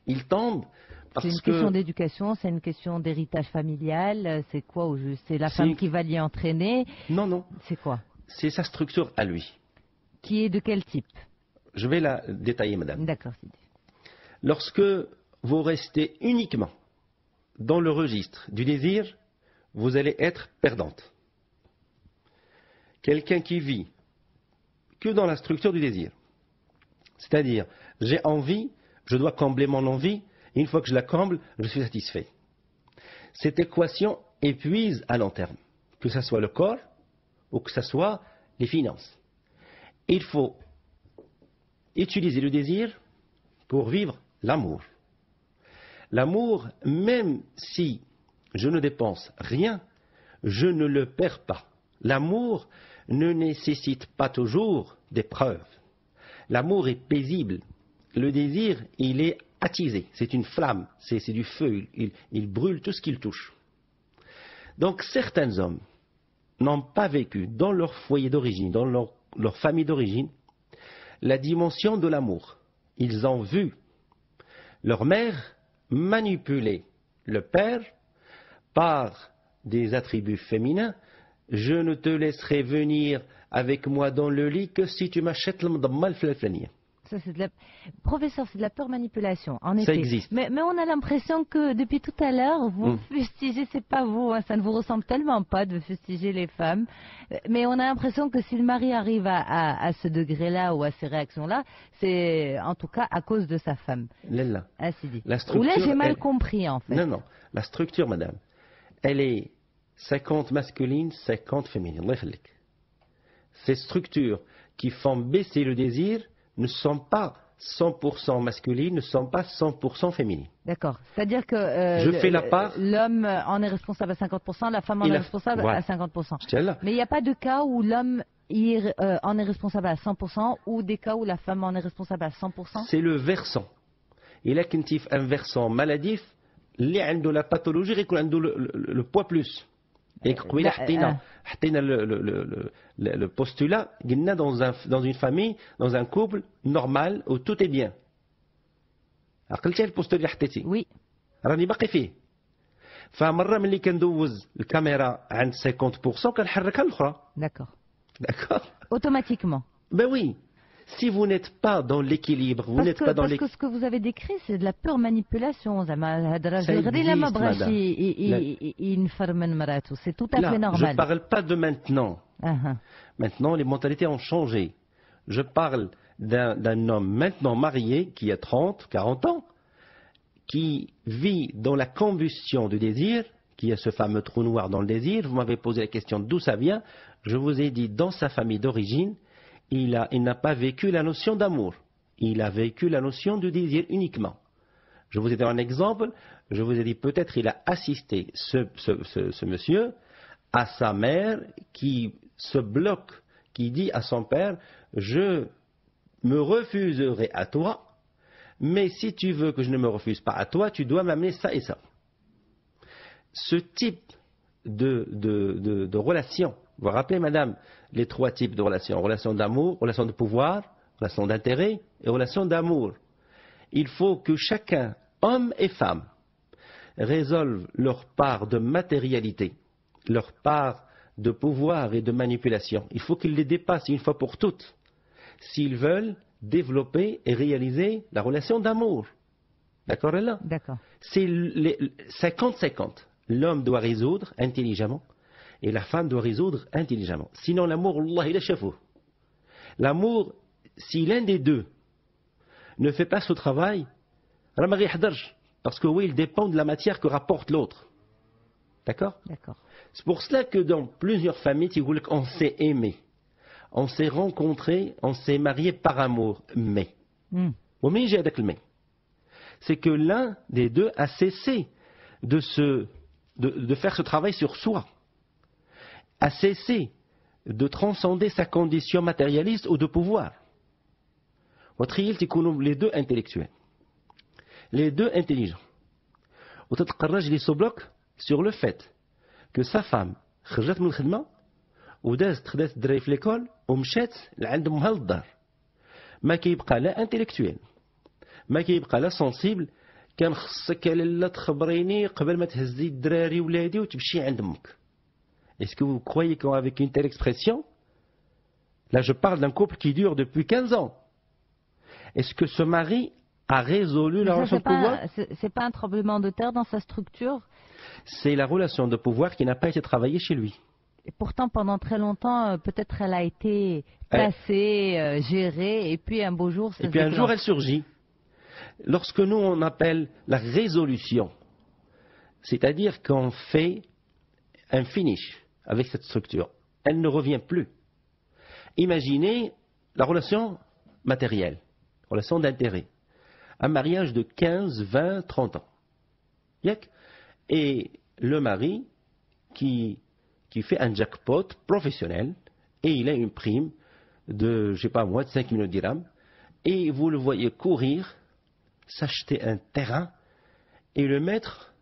Il tombe parce que... C'est une question d'éducation, c'est une question d'héritage familial, c'est quoi au juste? C'est la femme qui va l'y entraîner? Non. C'est quoi? C'est sa structure à lui. Qui est de quel type? Je vais la détailler, madame. D'accord. Lorsque vous restez uniquement dans le registre du désir, vous allez être perdante. Quelqu'un qui vit que dans la structure du désir, c'est-à-dire j'ai envie, je dois combler mon envie, et une fois que je la comble, je suis satisfait. Cette équation épuise à long terme, que ce soit le corps ou que ce soit les finances. Il faut utiliser le désir pour vivre l'amour. L'amour, même si je ne dépense rien, je ne le perds pas. L'amour ne nécessite pas toujours des preuves. L'amour est paisible. Le désir, il est attisé. C'est une flamme, c'est du feu. Il brûle tout ce qu'il touche. Donc certains hommes n'ont pas vécu dans leur foyer d'origine, dans leur famille d'origine, la dimension de l'amour. Ils ont vu leur mère manipuler le père par des attributs féminins. Je ne te laisserai venir avec moi dans le lit que si tu m'achètes le mdamma al-flaniyya. Ça, Professeur, c'est de la pure manipulation, en effet. Ça existe. Mais on a l'impression que depuis tout à l'heure, vous fustigez, c'est pas vous, hein, ça ne vous ressemble tellement pas de fustiger les femmes. Mais on a l'impression que si le mari arrive à ce degré-là ou à ces réactions-là, c'est en tout cas à cause de sa femme. Lella. Sidi. La structure, ou là, j'ai mal compris, en fait. Non. La structure, madame, elle est 50 masculine, 50 féminine. Ces structures qui font baisser le désir ne sont pas 100% masculines, ne sont pas 100% féminines. D'accord. C'est-à-dire que l'homme en est responsable à 50%, la femme en est responsable à 50%. Mais il n'y a pas de cas où l'homme en est responsable à 100% ou des cas où la femme en est responsable à 100%? C'est le versant. Il a un versant maladif, il a la pathologie, il a le poids plus. Et le postulat dans une famille, dans un couple normal où tout est bien. Oui. راني باقي فيه. فمره ملي كندوز الكاميرا عند 50% كنحركها الاخرى. D'accord. Automatiquement. Ben oui. Si vous n'êtes pas dans l'équilibre, vous n'êtes pas dans l'équilibre. Parce que ce que vous avez décrit, c'est de la pure manipulation. Ça existe, c'est tout à fait normal. Je ne parle pas de maintenant. Maintenant, les mentalités ont changé. Je parle d'un homme maintenant marié qui a 30, 40 ans, qui vit dans la combustion du désir, qui a ce fameux trou noir dans le désir. Vous m'avez posé la question d'où ça vient. Je vous ai dit dans sa famille d'origine, il n'a pas vécu la notion d'amour. Il a vécu la notion du désir uniquement. Je vous ai donné un exemple. Je vous ai dit peut-être il a assisté ce monsieur à sa mère qui se bloque, qui dit à son père, je me refuserai à toi, mais si tu veux que je ne me refuse pas à toi, tu dois m'amener ça et ça. Ce type de relation, vous vous rappelez, madame, les trois types de relations. Relation d'amour, relation de pouvoir, relation d'intérêt et relation d'amour. Il faut que chacun, homme et femme, résolvent leur part de matérialité, leur part de pouvoir et de manipulation. Il faut qu'ils les dépassent une fois pour toutes s'ils veulent développer et réaliser la relation d'amour. D'accord, là? D'accord. C'est 50-50. L'homme doit résoudre intelligemment et la femme doit résoudre intelligemment. Sinon, l'amour, Allah, il est chafou. L'amour, si l'un des deux ne fait pas ce travail, parce que oui, il dépend de la matière que rapporte l'autre. D'accord? D'accord. C'est pour cela que dans plusieurs familles, on s'est aimé, on s'est rencontré, on s'est marié par amour, mais. C'est que l'un des deux a cessé de faire ce travail sur soi, a cessé de transcender sa condition matérialiste ou de pouvoir. Les deux intellectuels, les deux intelligents. Il se bloque sur le fait que sa femme خرجت من الخدمة ودازت خدات الدراري في ليكول ومشات لعند امها للدار. ما كيبقى لا انتلكتويل ما كيبقى لا سنسيبل. كان خصك لاله تخبريني قبل ما تهزي الدراري ولادي وتمشي عند امك. Est-ce que vous croyez qu'avec une telle expression, là je parle d'un couple qui dure depuis 15 ans, est-ce que ce mari a résolu la relation de pouvoir? C'est pas un tremblement de terre dans sa structure? C'est la relation de pouvoir qui n'a pas été travaillée chez lui. Et pourtant, pendant très longtemps, peut-être elle a été placée, gérée, et puis un beau jour, ça se un jour, elle surgit. Lorsque nous, on appelle la résolution, c'est-à-dire qu'on fait un finish avec cette structure, elle ne revient plus. Imaginez la relation matérielle, relation d'intérêt. Un mariage de 15, 20, 30 ans. Et le mari qui fait un jackpot professionnel et il a une prime de, je sais pas moi, de 5 millions de dirhams et vous le voyez courir, s'acheter un terrain et le mettre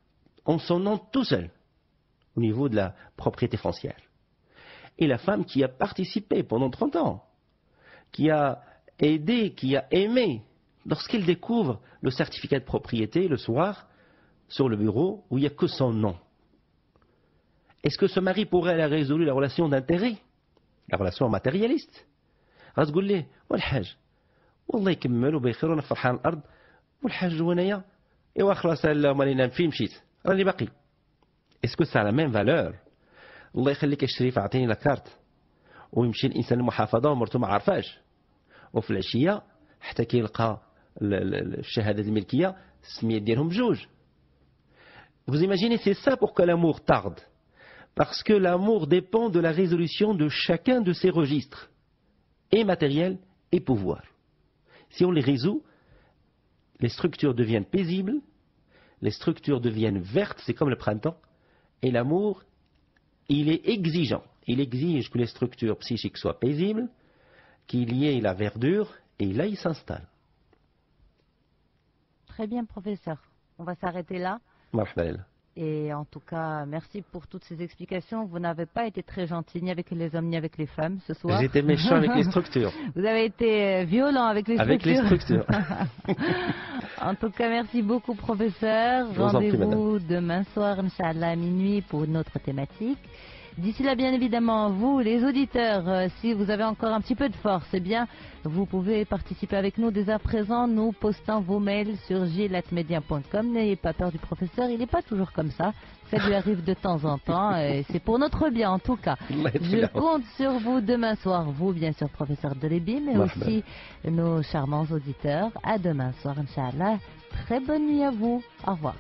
en son nom tout seul au niveau de la propriété foncière. Et la femme qui a participé pendant 30 ans, qui a aidé, qui a aimé, lorsqu'elle découvre le certificat de propriété le soir sur le bureau où il n'y a que son nom, est-ce que ce mari pourrait avoir résolu la relation d'intérêt, la relation matérialiste? غتقول ليه والحاج والله يكمل وبخير وانا فرحان الارض والحاج وانايا ايوا خلاص اللهم اللي نام فيه مشيت راني باقي. Est-ce que ça a la même valeur? الله يخليك يا شريف اعطيني لاكارت ويمشي الانسان للمحافظه ومرته ما عارفاش وفي العشيه حتى كيلقى الشهاده الملكيه السميه ديالهم بجوج. Vous imaginez, c'est ça pourquoi l'amour tarde. Parce que l'amour dépend de la résolution de chacun de ces registres, et matériel et pouvoir. Si on les résout, les structures deviennent paisibles, les structures deviennent vertes, c'est comme le printemps, et l'amour, il est exigeant. Il exige que les structures psychiques soient paisibles, qu'il y ait la verdure, et là il s'installe. Très bien, professeur. On va s'arrêter là. Et en tout cas, merci pour toutes ces explications. Vous n'avez pas été très gentil ni avec les hommes ni avec les femmes ce soir. J'étais méchant avec les structures. Vous avez été violent avec les structures. Avec les structures. En tout cas, merci beaucoup, professeur. Rendez-vous demain soir, Inch'Allah, à minuit pour notre thématique. D'ici là, bien évidemment, vous, les auditeurs, si vous avez encore un petit peu de force, eh bien, vous pouvez participer avec nous dès à présent, nous postant vos mails sur gilles@media.com. N'ayez pas peur du professeur, il n'est pas toujours comme ça. Ça lui arrive de temps en temps, et c'est pour notre bien en tout cas. Je compte sur vous demain soir, vous, bien sûr, professeur Delebi, mais aussi nos charmants auditeurs. À demain soir, Inch'Allah. Très bonne nuit à vous. Au revoir.